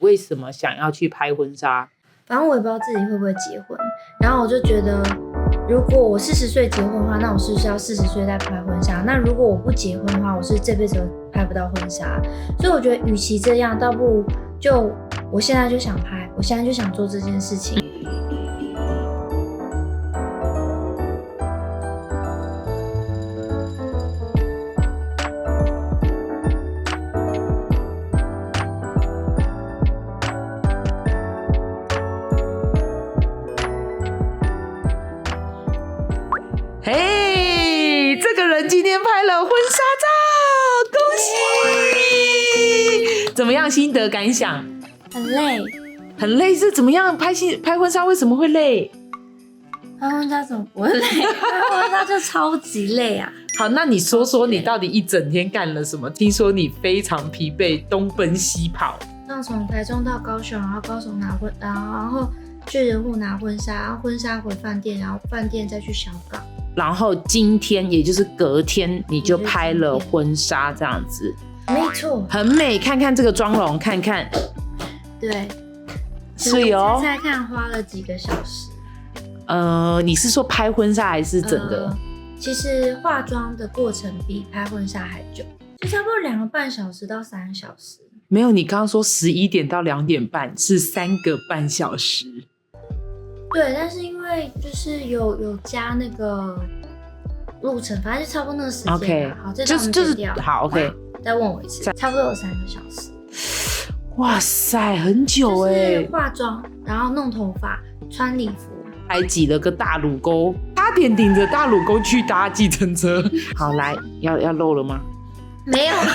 为什么想要去拍婚纱？反正我也不知道自己会不会结婚，然后我就觉得，如果我40岁结婚的话，那我是不是要40岁再拍婚纱？那如果我不结婚的话，我是这辈子都拍不到婚纱。所以我觉得，与其这样，倒不如就我现在就想拍，我现在就想做这件事情。嘿，这个人今天拍了婚纱照，恭喜！怎么样，心得感想？很累，很累是怎么样？拍婚纱为什么会累？拍婚纱怎么不会累？拍婚纱就超级累啊！好，那你说说你到底一整天干了什么？听说你非常疲惫，东奔西跑。那从台中到高雄，然后高雄拿婚，然后去仁武拿婚纱，然后婚纱回饭店，然后饭店再去小港。然后今天也就是隔天你就拍了婚纱这样子，没错，很美。看看这个妆容，看看，对，是哦。猜猜看花了几个小时？你是说拍婚纱还是整个？其实化妆的过程比拍婚纱还久，就差不多2个半小时到3个小时。没有，你刚刚说11点到2点半是3个半小时。对，但是因为就是有加那个路程，反正就差不多那个时间。OK， 好，这段我们剪掉。好 OK。再问我一次，差不多有3个小时。哇塞，很久就是化妆，然后弄头发，穿礼服，还挤了个大乳沟，差点顶着大乳沟去搭计程车。好，来，要露了吗？没有啊，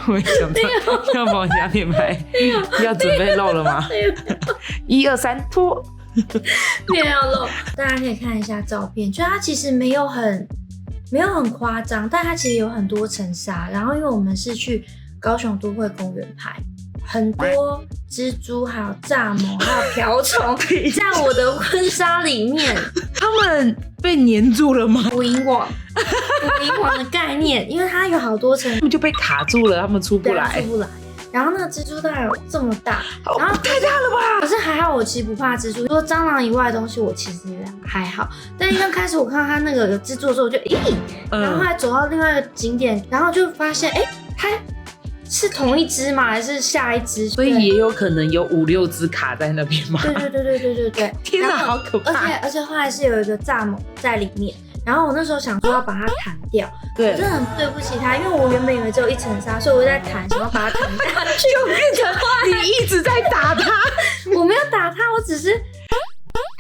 我想到要帮我加点拍，要准备露了吗？1、2、3，脱。没有要露，大家可以看一下照片，就它其实没有很夸张，但它其实有很多层纱。然后因为我们是去高雄都会公园拍，很多蜘蛛还有蚱蜢还有瓢虫在我的婚纱里面。他们被粘住了吗？捕蝇网的概念，因为它有好多层，他们就被卡住了，他们出不来。然后那个蜘蛛大概有这么大，然后太大了吧？可是还好，我其实不怕蜘蛛。除了蟑螂以外的东西，我其实还好。但一刚开始我看到它那个有蜘蛛的时候，我就然后后来走到另外一个景点，然后就发现，它是同一只吗？还是下一只？所以也有可能有5、6只卡在那边吗？对。天哪，好可怕！而且后来是有一个蚱蜢在里面。然后我那时候想说要把它弹掉，对，我真的很对不起它，因为我原本以为只有1层纱，所以我在弹，想要把它弹下去，就变成你一直在打它。我没有打它，我只是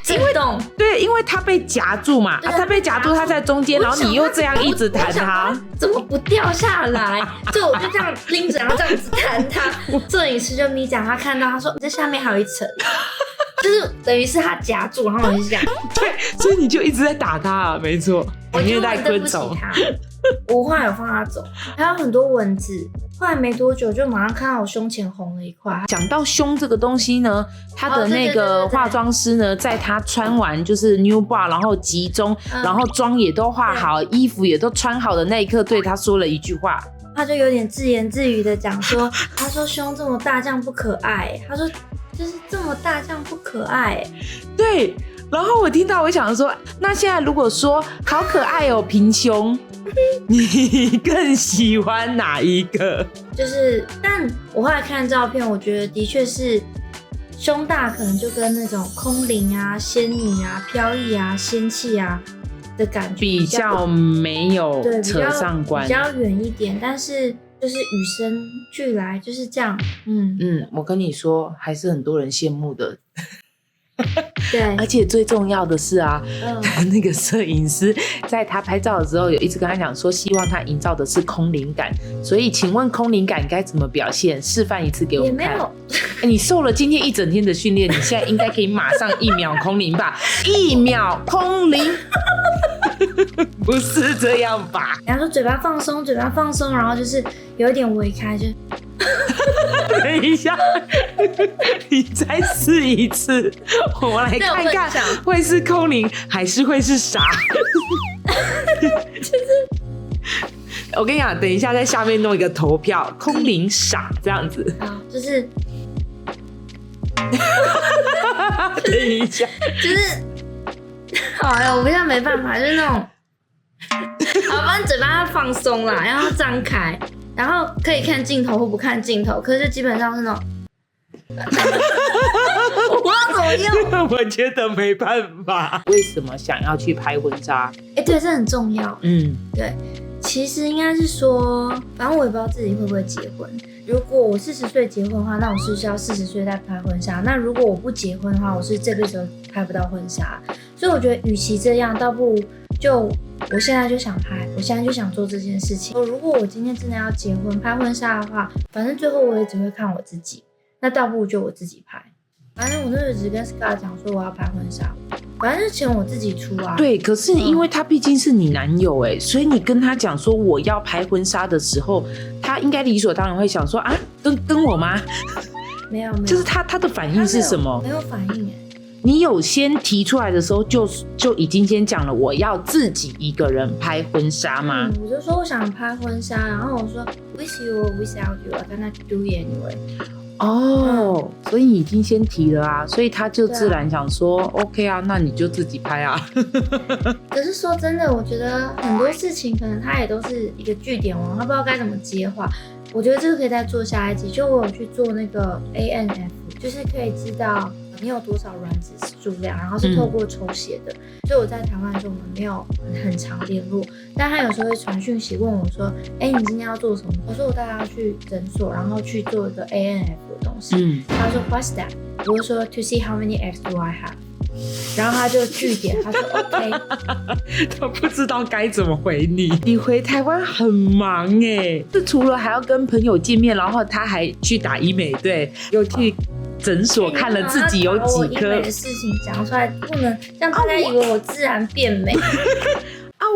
震动。对，因为它被夹住嘛，它被夹住，它在中间，然后你又这样一直弹它，怎么不掉下来？所以我就这样拎着，然后这样子弹它。摄影师就咪讲，他看到他说这下面还有1层。就是等于是他夹住，然后我就这样。对，所以你就一直在打他啊，没错。我就很对不起他，我后来有放他走，还有很多蚊子。后来没多久，就马上看到我胸前红了一块。讲到胸这个东西呢，他的那个化妆师呢，在他穿完就是 new bra， 然后集中，然后妆也都化好，衣服也都穿好的那一刻，对他说了一句话。他就有点自言自语的讲说，他说胸这么大这样不可爱，他说就是这么大这样不可爱。对，然后我听到我想说，那现在如果说好可爱哦平胸，你更喜欢哪一个？就是，但我后来看照片，我觉得的确是胸大，可能就跟那种空灵啊、仙女啊、飘逸啊、仙气啊的感觉比较没有扯上关，比较远一点，但是就是与生俱来就是这样。我跟你说，还是很多人羡慕的。对，而且最重要的是啊，那个摄影师在他拍照的时候有一直跟他讲说，希望他营造的是空灵感。所以请问空灵感该怎么表现？示范一次给我们看。也没有。你受了今天一整天的训练，你现在应该可以马上1秒空灵吧？1秒空灵。不是这样吧？然后说嘴巴放松，然后就是有一点微开，就。等一下，你再试一次，我来看看会是空灵还是会是傻。就是我跟你讲，等一下在下面弄一个投票，空灵傻这样子。好，就是等一下，就是好呀，我现在没办法，就是那种，好，反正嘴巴要放松啦，然后张开，然后可以看镜头或不看镜头，可是基本上是那种。我不知道怎么用，我觉得没办法。为什么想要去拍婚纱？对，这很重要。对，其实应该是说，反正我也不知道自己会不会结婚。如果我40岁结婚的话，那我是不是要40岁再拍婚纱？那如果我不结婚的话，我是这辈子都拍不到婚纱。所以我觉得，与其这样，倒不如就我现在就想拍，我现在就想做这件事情。如果我今天真的要结婚拍婚纱的话，反正最后我也只会看我自己。那倒不如就我自己拍，反正我那时候只跟 Scar 讲说我要拍婚纱，反正钱我自己出啊。对，可是因为他毕竟是你男友所以你跟他讲说我要拍婚纱的时候，他应该理所当然会想说啊，跟我吗？没有，就是他的反应是什么？没有反应你有先提出来的时候就已经先讲了我要自己一个人拍婚纱吗？我就说我想拍婚纱，然后我说 with you or without you, I'm gonna do it anyway。所以你已经先提了啊，所以他就自然想说 OK 啊，那你就自己拍啊。可是说真的，我觉得很多事情可能它也都是一个句点王，他不知道该怎么接话。我觉得这个可以再做下一集，就我有去做那个 ANF， 就是可以知道你有多少卵子数量，然后是透过抽血的。所以我在台湾的时候我们没有很常联络，但他有时候会传讯息问我说，你今天要做什么？我说我带他去诊所，然后去做一个 ANF 的东西。他说 What's that？ 我就说 To see how many eggs do I have？ 然后他就句点，他说 OK。他不知道该怎么回你。你回台湾很忙就除了还要跟朋友见面，然后他还去打医美，对，又去诊所看了自己有几颗。医美的事情讲出来，不能让大家以为我自然变美。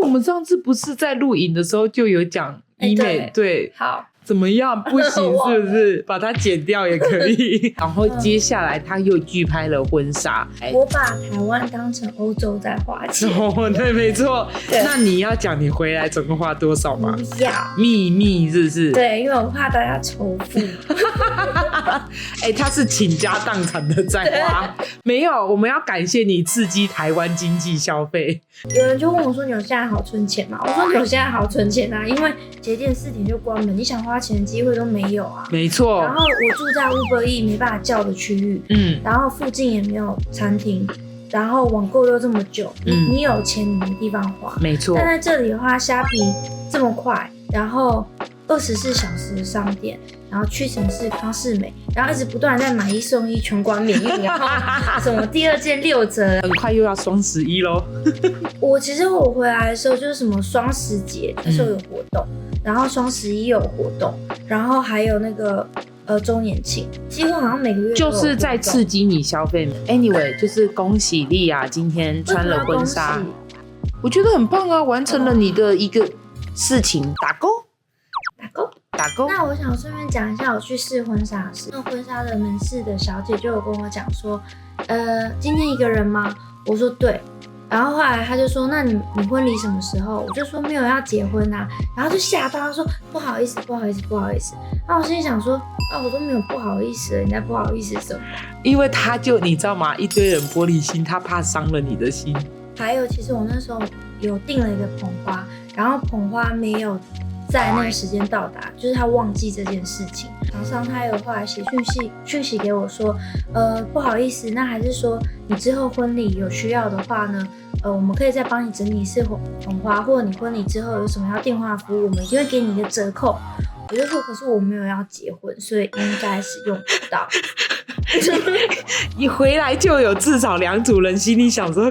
我们上次不是在录影的时候就有讲医美，对，好。怎么样？不行是不是？把它剪掉也可以。然后接下来他又拒拍了婚纱。我把台湾当成欧洲在花钱。对，没错。那你要讲你回来总共花多少吗？不要。秘密是不是？对，因为我怕大家仇富。他是倾家荡产的在花。没有，我们要感谢你刺激台湾经济消费。有人就问我说：“纽西兰好存钱吗？”我说：“纽西兰好存钱啊，因为节电4点就关门，你想花钱的机会都没有啊。”没错。然后我住在 Uber Eats 没办法叫的区域，然后附近也没有餐厅，然后网购又这么久，你有钱你没地方花。没错。但在这里的话，虾皮这么快，然后24小时的商店，然后屈臣氏、康是美，然后一直不断在买1送1，全馆免运，然后什么第2件6折，很快又要双11咯。其实我回来的时候就是什么双10节那时候有活动，然后双11有活动，然后还有那个周年庆，几乎好像每个月都有就是在刺激你消费。Anyway， 就是恭喜莉亚今天穿了婚纱，我觉得很棒啊，完成了你的一个事情，打勾。那我想顺便讲一下我去试婚纱的事。那婚纱的门市的小姐就有跟我讲说，今天一个人吗？我说对。然后后来他就说，那你婚礼什么时候？我就说没有要结婚啊。然后就吓到，他说不好意思。那我心里想说，我都没有不好意思了，你在不好意思什么？因为他就你知道吗？一堆人玻璃心，他怕伤了你的心。还有，其实我那时候有订了一个捧花，然后捧花没有在那个时间到达，就是他忘记这件事情。厂商他有后来写讯息给我说，不好意思，那还是说你之后婚礼有需要的话呢，我们可以再帮你整理一次捧花，或者你婚礼之后有什么要电话服务，我们一定会给你一个折扣。我就说，可是我没有要结婚，所以应该是用不到。你回来就有至少2组人心里想说，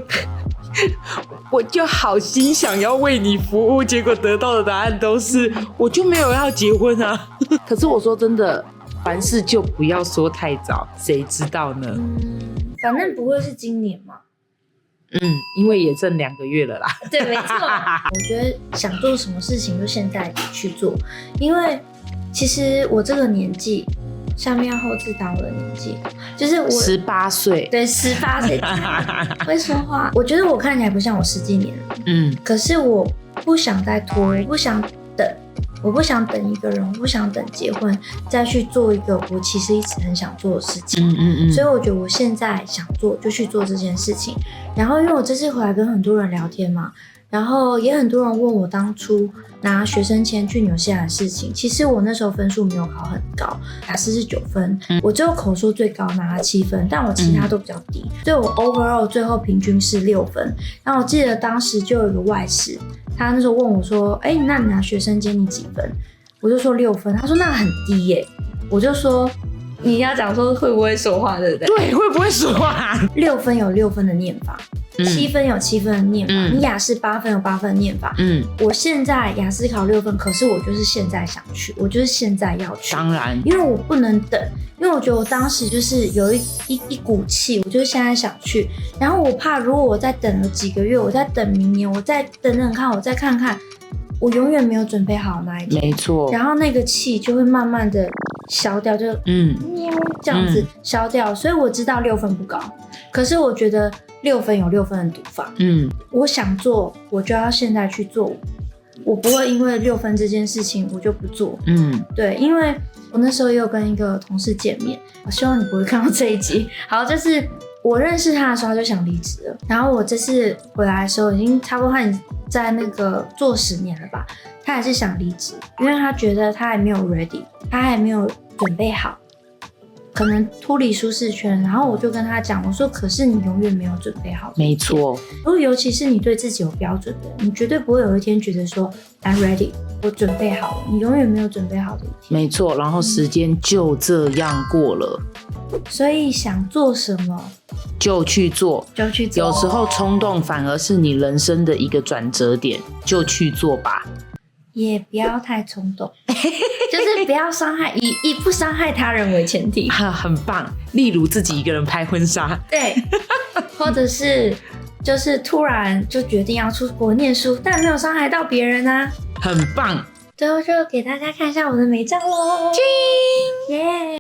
我就好心想要为你服务，结果得到的答案都是我就没有要结婚啊。可是我说真的，凡事就不要说太早，谁知道呢？反正不会是今年嘛。因为也剩2个月了啦。对，没错。我觉得想做什么事情就现在去做，因为其实我这个年纪，下面要后置打我的年纪，就是我18岁，对，18岁会说话。我觉得我看起来不像我10几年了，可是我不想再拖，我不想等，我不想等一个人，我不想等结婚再去做一个我其实一直很想做的事情。所以我觉得我现在想做就去做这件事情。然后因为我这次回来跟很多人聊天嘛，然后也很多人问我当初拿学生签去纽西兰的事情。其实我那时候分数没有考很高，雅思是9分，我只有口说最高拿了7分，但我其他都比较低，所以我 overall 最后平均是6分。然后我记得当时就有一个外师，他那时候问我说：“那你拿学生签你几分？”我就说6分，他说那很低耶，我就说。你要讲说会不会说话，对不对？对，会不会说话？6分有6分的念法，7分有7分的念法，你雅思8分有8分的念法。我现在雅思考6分，可是我就是现在想去，我就是现在要去。当然，因为我不能等，因为我觉得我当时就是有一股气，我就是现在想去。然后我怕，如果我再等了几个月，我再等明年，我再等等看，我再看看，我永远没有准备好那一天。没错。然后那个气就会慢慢的消掉，就这样子消掉。所以我知道6分不高，可是我觉得6分有6分的读法。我想做，我就要现在去做，我不会因为6分这件事情我就不做。对，因为我那时候也有跟一个同事见面，我希望你不会看到这一集。好，就是我认识他的时候他就想离职了，然后我这次回来的时候已经差不多他已经在那个做10年了吧，他还是想离职，因为他觉得他还没有 ready， 他还没有准备好，可能脱离舒适圈。然后我就跟他讲，我说可是你永远没有准备好。没错，尤其是你对自己有标准的，你绝对不会有一天觉得说 I'm ready， 我准备好了，你永远没有准备好的一天。没错，然后时间就这样过了。所以想做什么就去做，就去做。有时候冲动反而是你人生的一个转折点，就去做吧。也不要太冲动，就是不要伤害，以不伤害他人为前提。很棒。例如自己一个人拍婚纱，对，或者是就是突然就决定要出国念书，但没有伤害到别人啊，很棒。最后就给大家看一下我的美照咯，耶！